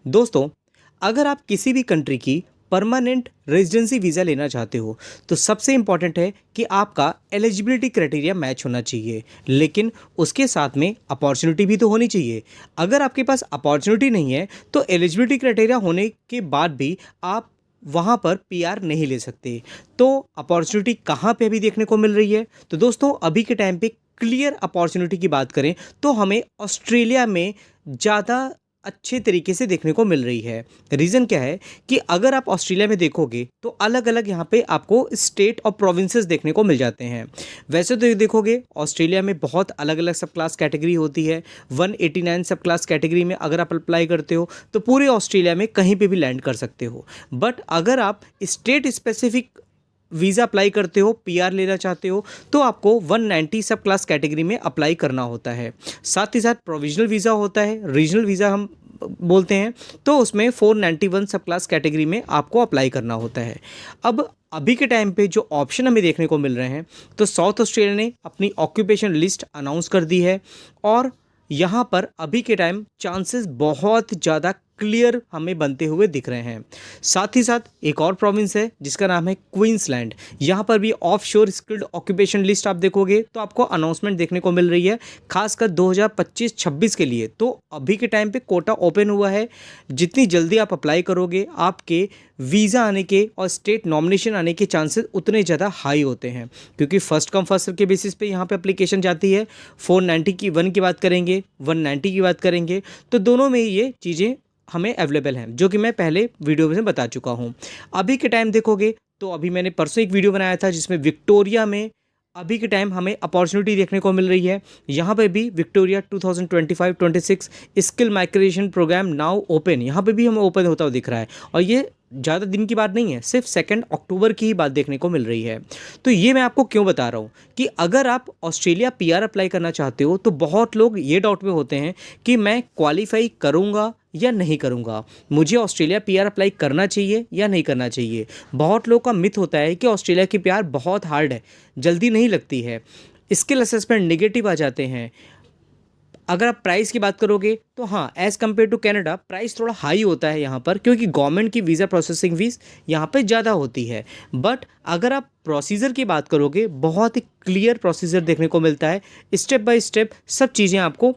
दोस्तों, अगर आप किसी भी कंट्री की परमानेंट रेजिडेंसी वीज़ा लेना चाहते हो तो सबसे इम्पॉर्टेंट है कि आपका एलिजिबिलिटी क्राइटेरिया मैच होना चाहिए, लेकिन उसके साथ में अपॉर्चुनिटी भी तो होनी चाहिए। अगर आपके पास अपॉर्चुनिटी नहीं है तो एलिजिबिलिटी क्राइटेरिया होने के बाद भी आप वहाँ पर पीआर नहीं ले सकते। तो अपॉर्चुनिटी कहाँ पे अभी देखने को मिल रही है? तो दोस्तों, अभी के टाइम पे क्लियर अपॉर्चुनिटी की बात करें तो हमें ऑस्ट्रेलिया में ज़्यादा अच्छे तरीके से देखने को मिल रही है। रीज़न क्या है कि अगर आप ऑस्ट्रेलिया में देखोगे तो अलग अलग यहाँ पे आपको स्टेट और प्रोविंसेस देखने को मिल जाते हैं। वैसे तो ये देखोगे ऑस्ट्रेलिया में बहुत अलग अलग सब क्लास कैटेगरी होती है। 189 सब क्लास कैटेगरी में अगर आप अप्लाई करते हो तो पूरे ऑस्ट्रेलिया में कहीं पे भी लैंड कर सकते हो। बट अगर आप स्टेट स्पेसिफिक वीज़ा अप्लाई करते हो, पीआर लेना चाहते हो, तो आपको 190 सब क्लास कैटेगरी में अप्लाई करना होता है। साथ ही साथ प्रोविजनल वीज़ा होता है, रीजनल वीज़ा हम बोलते हैं, तो उसमें 491 सब क्लास कैटेगरी में आपको अप्लाई करना होता है। अब अभी के टाइम पे जो ऑप्शन हमें देखने को मिल रहे हैं, तो साउथ ऑस्ट्रेलिया ने अपनी ऑक्यूपेशन लिस्ट अनाउंस कर दी है और यहाँ पर अभी के टाइम चांसेस बहुत ज़्यादा क्लियर हमें बनते हुए दिख रहे हैं। साथ ही साथ एक और प्रोविंस है जिसका नाम है क्वींसलैंड। यहाँ पर भी ऑफ शोर स्किल्ड ऑक्यूपेशन लिस्ट आप देखोगे तो आपको अनाउंसमेंट देखने को मिल रही है, खासकर 2025-26 के लिए। तो अभी के टाइम पे कोटा ओपन हुआ है। जितनी जल्दी आप अप्लाई करोगे आपके वीज़ा आने के और स्टेट नॉमिनेशन आने के चांसेस उतने ज़्यादा हाई होते हैं, क्योंकि फर्स्ट कम फर्स्ट सर्व के बेसिस पे यहाँ पे एप्लीकेशन जाती है। 490 की 1 की बात करेंगे, 190 की बात करेंगे, तो दोनों में ये चीज़ें हमें अवेलेबल हैं, जो कि मैं पहले वीडियो में बता चुका हूँ। अभी के टाइम देखोगे तो अभी मैंने परसों एक वीडियो बनाया था जिसमें विक्टोरिया में अभी के टाइम हमें अपॉर्चुनिटी देखने को मिल रही है। यहाँ पे भी Victoria 2025-26 skill migration program now open, यहाँ पे भी हमें ओपन होता हुआ दिख रहा है। और ये ज़्यादा दिन की बात नहीं है, सिर्फ 2 अक्टूबर की ही बात देखने को मिल रही है। तो ये मैं आपको क्यों बता रहा हूँ कि अगर आप ऑस्ट्रेलिया पीआर अप्लाई करना चाहते हो तो बहुत लोग ये डाउट में होते हैं कि मैं क्वालिफाई करूँगा या नहीं करूँगा, मुझे ऑस्ट्रेलिया पीआर अप्लाई करना चाहिए या नहीं करना चाहिए। बहुत लोगों का मिथ होता है कि ऑस्ट्रेलिया की पीआर बहुत हार्ड है, जल्दी नहीं लगती है, स्किल असेसमेंट नेगेटिव आ जाते हैं। अगर आप प्राइस की बात करोगे तो हाँ, as compared to Canada price थोड़ा हाई होता है यहाँ पर, क्योंकि गवर्नमेंट की वीज़ा प्रोसेसिंग फीस यहाँ पे ज़्यादा होती है। बट अगर आप प्रोसीजर की बात करोगे, बहुत ही क्लियर प्रोसीजर देखने को मिलता है। स्टेप बाय स्टेप सब चीज़ें आपको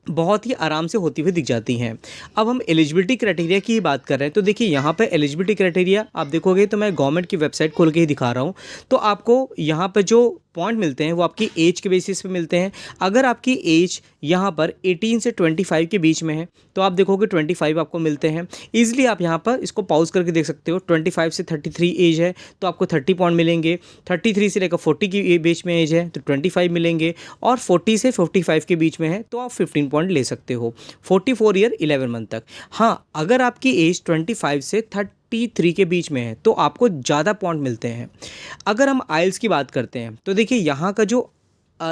बहुत ही आराम से होती हुई दिख जाती हैं। अब हम एलिजिबिलिटी क्राइटेरिया की ही बात कर रहे हैं, तो देखिए यहाँ पे एलिजिबिलिटी क्राइटेरिया आप देखोगे तो मैं गवर्नमेंट की वेबसाइट खोल के ही दिखा रहा हूँ। तो आपको यहाँ पे जो पॉइंट मिलते हैं वो आपकी एज के बेसिस पे मिलते हैं। अगर आपकी एज यहाँ पर 18 से 25 के बीच में है तो आप देखोगे 25 आपको मिलते हैं। ईजिली आप यहाँ पर इसको पॉज करके देख सकते हो। 25 से 33 एज है तो आपको 30 पॉइंट मिलेंगे। 33 से लेकर 40 की बीच में एज है तो 25 मिलेंगे, और 40 से 55 के बीच में है तो आप 15 पॉइंट ले सकते हो 44 ईयर 11 मंथ तक। हाँ, अगर आपकी एज 25 से 33 के बीच में है तो आपको ज़्यादा पॉइंट मिलते हैं। अगर हम आइल्स की बात करते हैं तो देखिए यहाँ का जो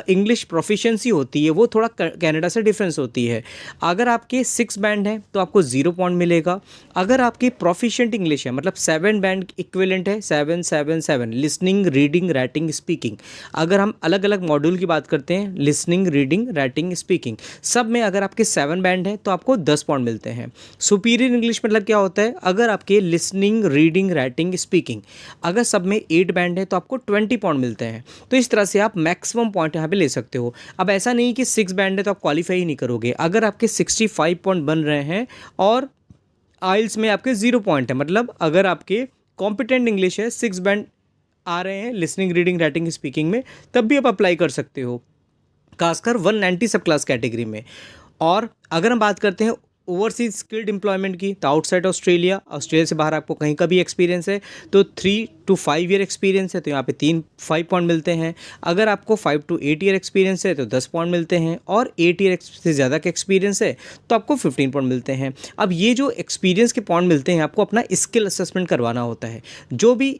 इंग्लिश प्रोफिशिएंसी होती है वो थोड़ा कनाडा से डिफरेंस होती है। अगर आपके 6 बैंड है तो आपको 0 पॉइंट मिलेगा। अगर आपकी प्रोफिशिएंट इंग्लिश है, मतलब 7 बैंड इक्विवेलेंट है, 777 लिसनिंग रीडिंग राइटिंग स्पीकिंग। अगर हम अलग अलग मॉड्यूल की बात करते हैं, लिसनिंग रीडिंग राइटिंग स्पीकिंग, सब में अगर आपके 7 बैंड है तो आपको 10 पॉइंट मिलते हैं। सुपीरियर इंग्लिश मतलब क्या होता है, अगर आपके लिसनिंग रीडिंग राइटिंग स्पीकिंग अगर सब में 8 बैंड है तो आपको 20 पॉइंट मिलते हैं। तो इस तरह से आप मैक्सिमम पॉइंट यहाँ पे ले सकते हो। अब ऐसा नहीं कि 6 बैंड है तो आप क्वालिफाई ही नहीं करोगे। अगर आपके 65 पॉइंट बन रहे हैं और आइल्स में आपके 0 पॉइंट है, मतलब अगर आपके कॉम्पिटेंट इंग्लिश है, 6 बैंड आ रहे हैं लिसनिंग रीडिंग राइटिंग स्पीकिंग में, तब भी आप अप्लाई कर सकते हो, खासकर 190 सब क्लास कैटेगरी में। और अगर हम बात करते हैं ओवरसीज स्किल्ड एम्प्लॉयमेंट की, तो आउटसाइड ऑस्ट्रेलिया, ऑस्ट्रेलिया से बाहर आपको कहीं का भी एक्सपीरियंस है तो 3 to 5 ईयर एक्सपीरियंस है तो यहाँ पे 5 पॉइंट मिलते हैं। अगर आपको 5 to 8 ईयर एक्सपीरियंस है तो 10 पॉइंट मिलते हैं, और 8 ईयर से ज़्यादा का एक्सपीरियंस है तो आपको 15 पॉइंट मिलते हैं। अब ये जो एक्सपीरियंस के पॉइंट मिलते हैं आपको अपना स्किल असेसमेंट करवाना होता है। जो भी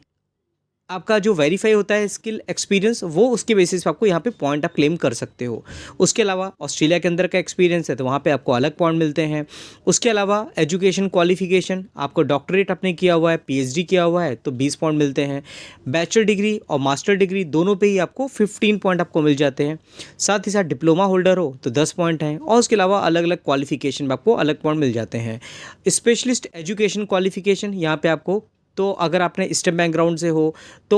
आपका जो वेरीफाई होता है स्किल एक्सपीरियंस, वो उसके बेसिस पे आपको यहाँ पे पॉइंट आप क्लेम कर सकते हो। उसके अलावा ऑस्ट्रेलिया के अंदर का एक्सपीरियंस है तो वहाँ पे आपको अलग पॉइंट मिलते हैं। उसके अलावा एजुकेशन क्वालिफिकेशन, आपको डॉक्टरेट आपने किया हुआ है, पीएचडी किया हुआ है तो 20 पॉइंट मिलते हैं। बैचलर डिग्री और मास्टर डिग्री दोनों पे ही आपको 15 पॉइंट आपको मिल जाते हैं। साथ ही साथ डिप्लोमा होल्डर हो तो 10 पॉइंट हैं, और उसके अलावा अलग अलग क्वालिफिकेशन में आपको अलग पॉइंट मिल जाते हैं। स्पेशलिस्ट एजुकेशन क्वालिफिकेशन यहाँ पे आपको, तो अगर आपने स्टेम बैकग्राउंड से हो तो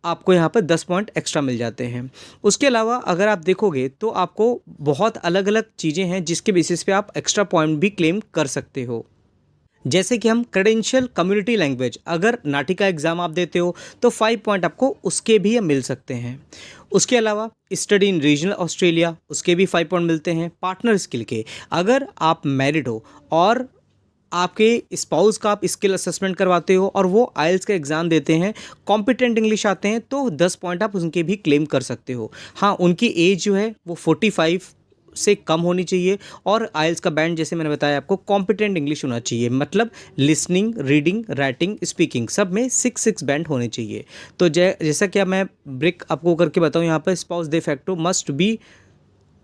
आपको यहाँ पर 10 पॉइंट एक्स्ट्रा मिल जाते हैं। उसके अलावा अगर आप देखोगे तो आपको बहुत अलग अलग चीज़ें हैं जिसके बेसिस पे आप एक्स्ट्रा पॉइंट भी क्लेम कर सकते हो। जैसे कि हम क्रेडेंशियल कम्युनिटी लैंग्वेज, अगर नाटी का एग्ज़ाम आप देते हो तो 5 पॉइंट आपको उसके भी मिल सकते हैं। उसके अलावा स्टडी इन रीजनल ऑस्ट्रेलिया, उसके भी 5 पॉइंट मिलते हैं। पार्टनर स्किल के, अगर आप मैरिड हो और आपके स्पाउस का आप स्किल असेसमेंट करवाते हो और वो आइल्स का एग्ज़ाम देते हैं, कॉम्पिटेंट इंग्लिश आते हैं, तो 10 पॉइंट आप उनके भी क्लेम कर सकते हो। हाँ, उनकी एज जो है वो 45 से कम होनी चाहिए, और आइल्स का बैंड जैसे मैंने बताया आपको कॉम्पिटेंट इंग्लिश होना चाहिए, मतलब लिसनिंग, रीडिंग, राइटिंग, स्पीकिंग सब में 6 बैंड होने चाहिए। तो जैसा कि मैं ब्रेक आपको करके बताऊँ, यहाँ पर spouse they facto must be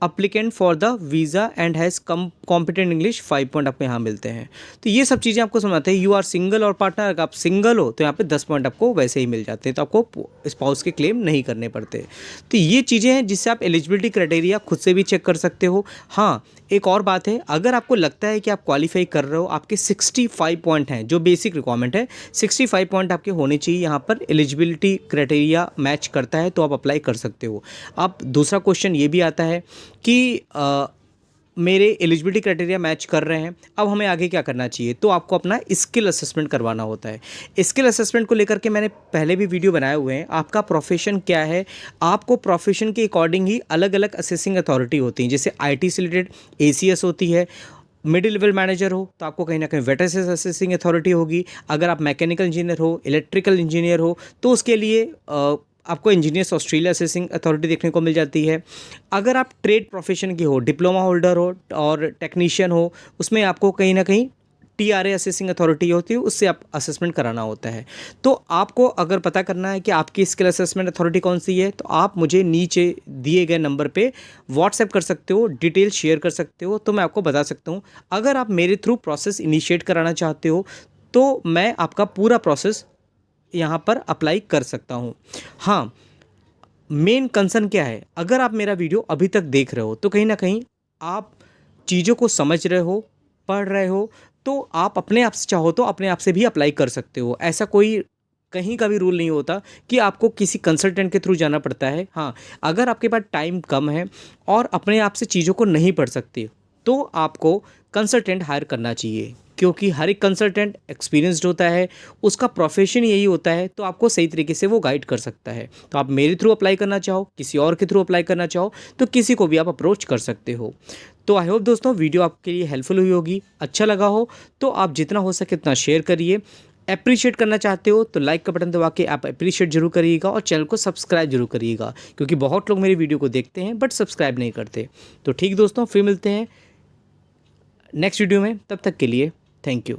applicant for the visa and has competent English, 5 point आपको यहाँ मिलते हैं। तो ये सब चीज़ें आपको समझाते हैं। यू आर सिंगल और पार्टनर, अगर आप सिंगल हो तो यहाँ पे 10 पॉइंट आपको वैसे ही मिल जाते हैं, तो आपको स्पाउस के क्लेम नहीं करने पड़ते। तो ये चीज़ें हैं जिससे आप एलिजिबिलिटी क्राइटेरिया खुद से भी चेक कर सकते हो। हाँ, एक और बात है, अगर आपको लगता है कि आप क्वालिफाई कर रहे हो, आपके 65 पॉइंट हैं जो बेसिक रिक्वायरमेंट है, 65 पॉइंट आपके होने चाहिए, यहाँ पर एलिजिबिलिटी क्राइटेरिया मैच करता है तो आप अप्लाई कर सकते हो। अब दूसरा क्वेश्चन ये भी आता है कि मेरे एलिजिबिलिटी क्राइटेरिया मैच कर रहे हैं, अब हमें आगे क्या करना चाहिए, तो आपको अपना स्किल असेसमेंट करवाना होता है। स्किल असेसमेंट को लेकर के मैंने पहले भी वीडियो बनाए हुए हैं। आपका प्रोफेशन क्या है, आपको प्रोफेशन के अकॉर्डिंग ही अलग अलग असेसिंग अथॉरिटी होती हैं। जैसे आईटी से रिलेटेड एसीएस होती है, मिडिल लेवल मैनेजर हो तो आपको कहीं ना कहीं वेटरसेस असेसिंग अथॉरिटी होगी। अगर आप मैकेनिकल इंजीनियर हो, इलेक्ट्रिकल इंजीनियर हो तो उसके लिए आपको इंजीनियर्स ऑस्ट्रेलिया असेसिंग अथॉरिटी देखने को मिल जाती है। अगर आप ट्रेड प्रोफेशन की हो, डिप्लोमा होल्डर हो और टेक्नीशियन हो, उसमें आपको कहीं ना कहीं टीआरए असेसिंग अथॉरिटी होती है, उससे आप असेसमेंट कराना होता है। तो आपको अगर पता करना है कि आपकी स्किल असेसमेंट अथॉरिटी कौन सी है, तो आप मुझे नीचे दिए गए नंबर पे व्हाट्सएप कर सकते हो, डिटेल शेयर कर सकते हो, तो मैं आपको बता सकता हूँ। अगर आप मेरे थ्रू प्रोसेस इनिशिएट कराना चाहते हो तो मैं आपका पूरा प्रोसेस यहाँ पर अप्लाई कर सकता हूँ। हाँ, मेन कंसर्न क्या है, अगर आप मेरा वीडियो अभी तक देख रहे हो तो कहीं ना कहीं आप चीज़ों को समझ रहे हो, पढ़ रहे हो, तो आप अपने आप से चाहो तो अपने आप से भी अप्लाई कर सकते हो। ऐसा कोई कहीं का भी रूल नहीं होता कि आपको किसी कंसल्टेंट के थ्रू जाना पड़ता है। हाँ, अगर आपके पास टाइम कम है और अपने आप से चीज़ों को नहीं पढ़ सकते तो आपको कंसल्टेंट हायर करना चाहिए, क्योंकि हर एक कंसल्टेंट एक्सपीरियंस्ड होता है, उसका प्रोफेशन यही होता है, तो आपको सही तरीके से वो गाइड कर सकता है। तो आप मेरे थ्रू अप्लाई करना चाहो, किसी और के थ्रू अप्लाई करना चाहो, तो किसी को भी आप अप्रोच कर सकते हो। तो आई होप दोस्तों वीडियो आपके लिए हेल्पफुल हुई होगी। अच्छा लगा हो तो आप जितना हो सके उतना शेयर करिए। अप्रिशिएट करना चाहते हो तो लाइक का बटन दबा के आप अप्रिशिएट जरूर करिएगा, और चैनल को सब्सक्राइब जरूर करिएगा, क्योंकि बहुत लोग मेरी वीडियो को देखते हैं बट सब्सक्राइब नहीं करते। तो ठीक दोस्तों, फिर मिलते हैं नेक्स्ट वीडियो में, तब तक के लिए थैंक यू।